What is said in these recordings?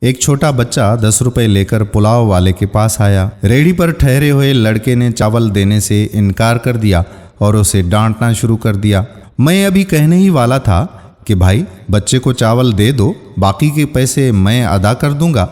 एक छोटा बच्चा 10 रुपए लेकर पुलाव वाले के पास आया। रेडी पर ठहरे हुए लड़के ने चावल देने से इनकार कर दिया और उसे डांटना शुरू कर दिया। मैं अभी कहने ही वाला था कि भाई बच्चे को चावल दे दो, बाकी के पैसे मैं अदा कर दूंगा,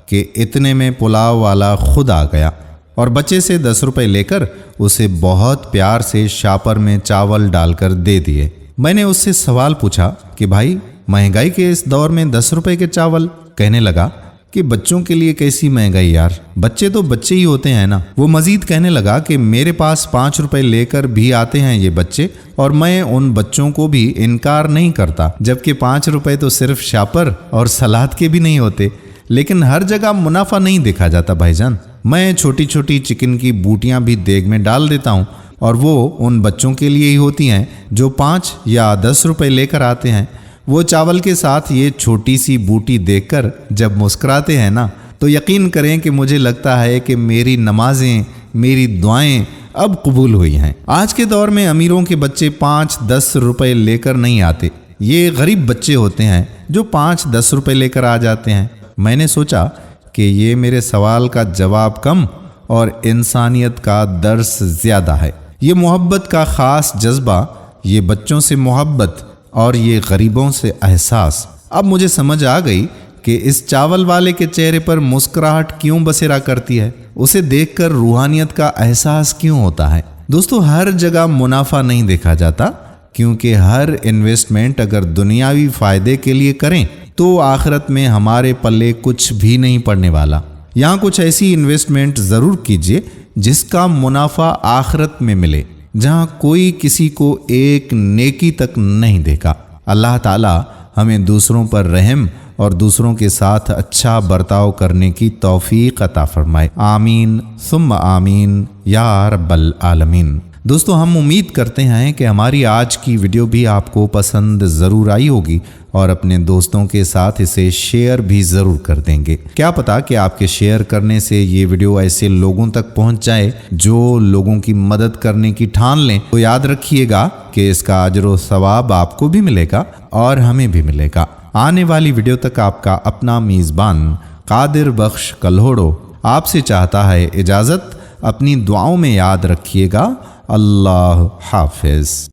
कि इतने में पुलाव वाला खुद आ गया और बच्चे से 10 रुपए लेकर उसे बहुत प्यार से शापर में चावल डालकर दे दिए। मैंने उससे सवाल पूछा कि भाई महंगाई के इस दौर में 10 रुपए के चावल? कहने लगा कि बच्चों के लिए कैसी महंगाई यार, बच्चे तो बच्चे ही होते हैं ना। वो मजीद कहने लगा कि मेरे पास 5 रुपए लेकर भी आते हैं ये बच्चे, और मैं उन बच्चों को भी इनकार नहीं करता, जबकि 5 रुपए तो सिर्फ शापर और सलाद के भी नहीं होते। लेकिन हर जगह मुनाफा नहीं देखा जाता भाईजान। मैं छोटी छोटी चिकन की बूटियां भी देग में डाल देता हूँ, और वो उन बच्चों के लिए ही होती हैं जो 5 या 10 रुपए लेकर आते हैं। वो चावल के साथ ये छोटी सी बूटी देखकर जब मुस्कुराते हैं ना, तो यकीन करें कि मुझे लगता है कि मेरी नमाजें, मेरी दुआएं अब कबूल हुई हैं। आज के दौर में अमीरों के बच्चे 5-10 रुपए लेकर नहीं आते, ये गरीब बच्चे होते हैं जो 5-10 रुपए लेकर आ जाते हैं। मैंने सोचा कि ये मेरे सवाल का जवाब कम और इंसानियत का दर्स ज़्यादा है। ये मोहब्बत का ख़ास जज्बा, ये बच्चों से मोहब्बत और ये गरीबों से एहसास। अब मुझे समझ आ गई कि इस चावल वाले के चेहरे पर मुस्कुराहट क्यों बसेरा करती है, उसे देखकर रूहानियत का एहसास क्यों होता है। दोस्तों, हर जगह मुनाफा नहीं देखा जाता, क्योंकि हर इन्वेस्टमेंट अगर दुनियावी फ़ायदे के लिए करें तो आखिरत में हमारे पल्ले कुछ भी नहीं पड़ने वाला। यहाँ कुछ ऐसी इन्वेस्टमेंट ज़रूर कीजिए जिसका मुनाफा आखिरत में मिले, जहाँ कोई किसी को एक नेकी तक नहीं देगा। अल्लाह ताला हमें दूसरों पर रहम और दूसरों के साथ अच्छा बर्ताव करने की तौफीक अता फरमाए। आमीन सुम्मा आमीन या रब्बल आलमीन। दोस्तों, हम उम्मीद करते हैं कि हमारी आज की वीडियो भी आपको पसंद ज़रूर आई होगी और अपने दोस्तों के साथ इसे शेयर भी ज़रूर कर देंगे। क्या पता कि आपके शेयर करने से ये वीडियो ऐसे लोगों तक पहुंच जाए जो लोगों की मदद करने की ठान लें। तो याद रखिएगा कि इसका अजर व सवाब आपको भी मिलेगा और हमें भी मिलेगा। आने वाली वीडियो तक आपका अपना मेज़बान कादिर बख्श कल्होड़ो आपसे चाहता है इजाज़त। अपनी दुआओं में याद रखिएगा। अल्लाह हाफिज़।